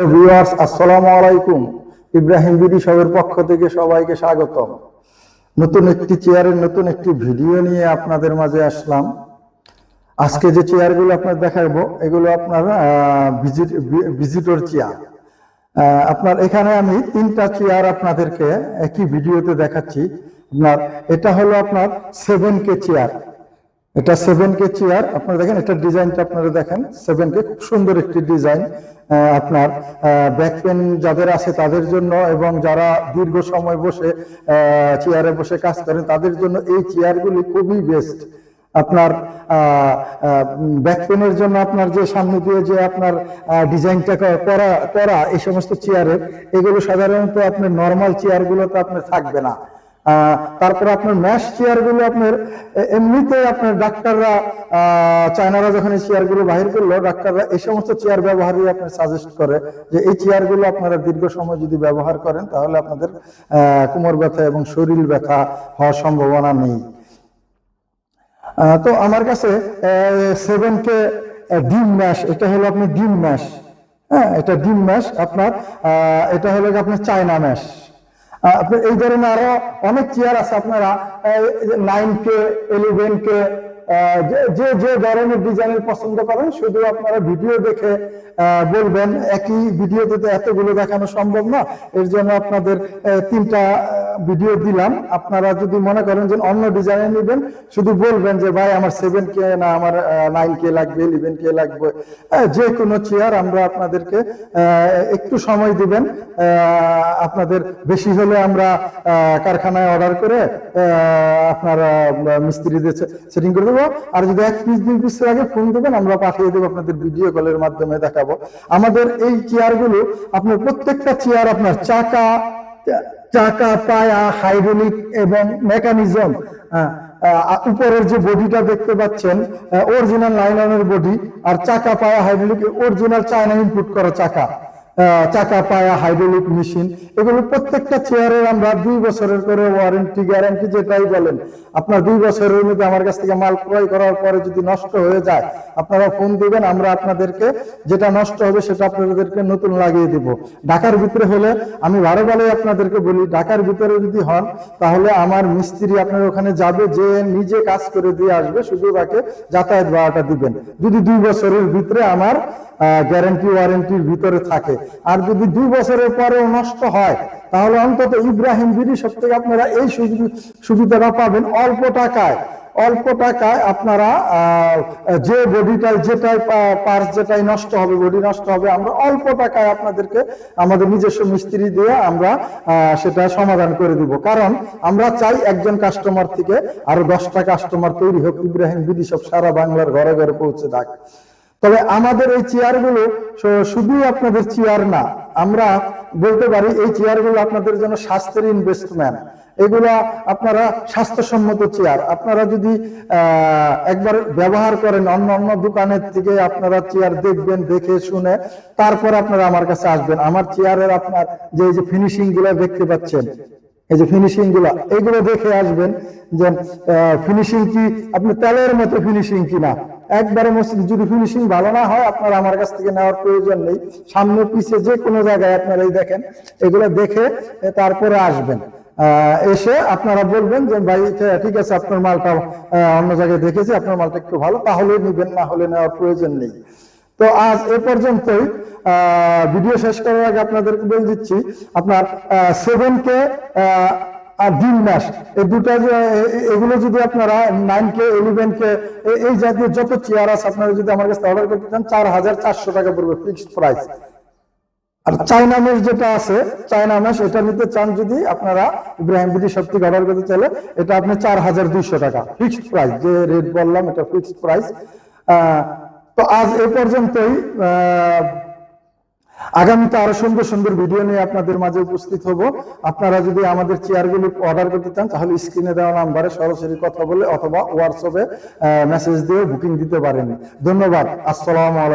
Viewers, আসসালামু আলাইকুম। Ibrahim BD শপের পক্ষ থেকে সবাইকে স্বাগতম। নতুন একটি চেয়ারের নতুন একটি ভিডিও নিয়ে আপনাদের মাঝে আসলাম। আজকে যে চেয়ারগুলো আপনার দেখাবো এগুলো আপনার ভিজিটর চেয়ার। আপনার এখানে আমি তিনটা চেয়ার আপনাদেরকে একই ভিডিওতে দেখাচ্ছি। আপনার এটা হলো আপনার 7K চেয়ার। এটা 7K চেয়ার। আপনারা দেখেন এটা ডিজাইনটা, আপনারা দেখেন 7K, খুব সুন্দর একটি ডিজাইন। আপনার ব্যাক পেন যাদের আছে তাদের জন্য এবং যারা দীর্ঘ সময় বসে চেয়ারে বসে কাজ করেন তাদের জন্য এই চেয়ারগুলি খুবই বেস্ট। আপনার ব্যাক পেনের জন্য আপনার যে সামনে দিয়ে যে আপনার ডিজাইনটা করা এই সমস্ত চেয়ারের, এগুলো সাধারণত আপনার নর্মাল চেয়ারগুলোতে আপনার থাকবে না। তারপরে আপনার ম্যাশ চেয়ারগুলো আপনার এমনিতে আপনার ডাক্তাররা, চায়নারা যখন এই চেয়ারগুলো বাহির করলো, ডাক্তাররা এই সমস্ত চেয়ার ব্যবহারই আপনার সাজেস্ট করে যে এই চেয়ারগুলো আপনারা দীর্ঘ সময় যদি ব্যবহার করেন তাহলে আপনাদের কোমর ব্যথা এবং শরীর ব্যথা হওয়ার সম্ভাবনা নেই। তো আমার কাছে 7K ডিম ম্যাশ, এটা হলো আপনার ডিম ম্যাশ। হ্যাঁ, এটা ডিম ম্যাশ। আপনার এটা হলো আপনার চায়না ম্যাশ। আপনার এই ধরনের আরো অনেক চেয়ার আছে। আপনারা 9K 11K যে যে ধরনের ডিজাইনের পছন্দ করেন শুধু আপনারা ভিডিও দেখে বলবেন। একই ভিডিওতে তো এতগুলো দেখানো সম্ভব না, এর জন্য আপনাদের তিনটা ভিডিও দিলাম। আপনারা যদি মনে করেন যে অন্য ডিজাইনের নেবেন, শুধু বলবেন যে ভাই আমার 7K না, আমার 9K লাগবে, 11K লাগবে। যে কোনো চেয়ার আমরা আপনাদেরকে একটু সময় দিবেন। আপনাদের বেশি হলে আমরা কারখানায় অর্ডার করে আপনার মিস্ত্রিদের সেটিং করে দেবো। আর যদি 1 পিস 2 পিস লাগে ফোন দেবেন, আমরা পাঠিয়ে দেবো, আপনাদের ভিডিও কলের মাধ্যমে দেখাবো। আমাদের এই চেয়ারগুলো আপনার প্রত্যেকটা চেয়ার আপনার চাকা পায়া হাইড্রোলিক এবং মেকানিজম, উপরের যে বডিটা দেখতে পাচ্ছেন অরিজিনাল নাইলনের বডি, আর চাকা পায়া হাইড্রোলিক অরিজিনাল চায়না ইনপুট করা চাকা পায়া হাইড্রোলিক মেশিন। এগুলো প্রত্যেকটা চেয়ারের আমরা 2 বছরের করে ওয়ারেন্টি গ্যারান্টি যেটাই বলেন। আপনার 2 বছরের মধ্যে আমার কাছ থেকে মাল ক্রয় করার পরে যদি নষ্ট হয়ে যায় আপনারা ফোন দিবেন, আমরা আপনাদেরকে যেটা নষ্ট হবে সেটা আপনাদেরকে নতুন লাগিয়ে দিব। ঢাকার ভিতরে হলে আমি বারে আপনাদেরকে বলি, ঢাকার ভিতরে যদি হন তাহলে আমার মিস্ত্রি আপনার ওখানে যাবে, যে নিজে কাজ করে দিয়ে আসবে, শুধু তাকে যাতায়াত ভাড়াটা দিবেন। যদি 2 বছরের ভিতরে আমার গ্যারান্টি ওয়ারেন্টির ভিতরে থাকে। আর যদি 2 বছরের পরেও নষ্ট হয় তাহলে অন্তত ইব্রাহিম বিডি শপ থেকে আপনারা এই সুবিধাটা পাবেন অল্প টাকায়। আপনারা যে বডিটাই যেটাই পার্টস যেটাই নষ্ট হবে, বডি নষ্ট হবে, আমরা অল্প টাকায় আপনাদেরকে আমাদের নিজস্ব মিস্ত্রি দিয়ে আমরা সেটা সমাধান করে দিব। কারণ আমরা চাই একজন কাস্টমার থেকে আরো 10টা কাস্টমার তৈরি হোক, ইব্রাহিম বিডি শপ সারা বাংলার ঘরে ঘরে পৌঁছে থাক। তবে আমাদের এই চেয়ারগুলো শুধু আপনাদের চেয়ার না, আমরা বলতে পারি এই চেয়ারগুলো আপনাদের জন্য স্বাস্থ্যের ইনভেস্টমেন্ট। এগুলো আপনারা স্বাস্থ্যসম্মত চেয়ার। আপনারা যদি একবার ব্যবহার করেন, অন্য দোকানের থেকে আপনারা চেয়ার দেখবেন, দেখে শুনে তারপর আপনারা আমার কাছে আসবেন। আমার চেয়ারের আপনার যে ফিনিশিং গুলো দেখতে পাচ্ছেন, এই যে ফিনিশিং গুলা, এইগুলো দেখে আসবেন যে ফিনিশিং কি আপনি তেলের মতো ফিনিশিং কিনা। একবারে যদি ফিনিশিং ভালো না হয় আপনারা আমার কাছ থেকে নেওয়ার প্রয়োজন নেই। সামনে পিছে যে কোনো জায়গায় আপনারা এই দেখেন, এগুলো দেখে তারপরে আসবেন। এসে আপনারা বলবেন যে ভাই ঠিক আছে, আপনার মালটা অন্য জায়গায় দেখেছি, আপনার মালটা একটু ভালো, তাহলে নিবেন, না হলে নেওয়ার প্রয়োজন নেই। তো আজ এ পর্যন্তই। ভিডিও শেষ করার আগে আপনাদেরকে বলে দিচ্ছি, আপনার 7K আর ডিম ম্যাশ, এই দুটা এগুলো যদি আপনারা 9K 11K এই জাতীয় যত চেয়ার আছে আপনারা যদি আমার কাছে অর্ডার করতে চান 4400 টাকা পড়বে ফিক্সড প্রাইস। আর চায়না ম্যাশ যেটা আছে, চায়না ম্যাশ এটা নিতে চান যদি আপনারা ইব্রাহিম বিডি শপ থেকে অর্ডার করতে চাইলে এটা আপনি 4200 টাকা ফিক্সড প্রাইস। যে রেট বললাম এটা ফিক্সড প্রাইস। তো আজ এ পর্যন্তই। আগামীতে আরো সুন্দর ভিডিও নিয়ে আপনাদের মাঝে উপস্থিত হব। আপনারা যদি আমাদের চেয়ারগুলো অর্ডার করতে চান তাহলে স্ক্রিনে দেওয়া নাম্বারে সরাসরি কথা বলে অথবা হোয়াটসঅ্যাপে মেসেজ দিয়ে বুকিং দিতে পারেন। ধন্যবাদ। আসসালামু আলাইকুম।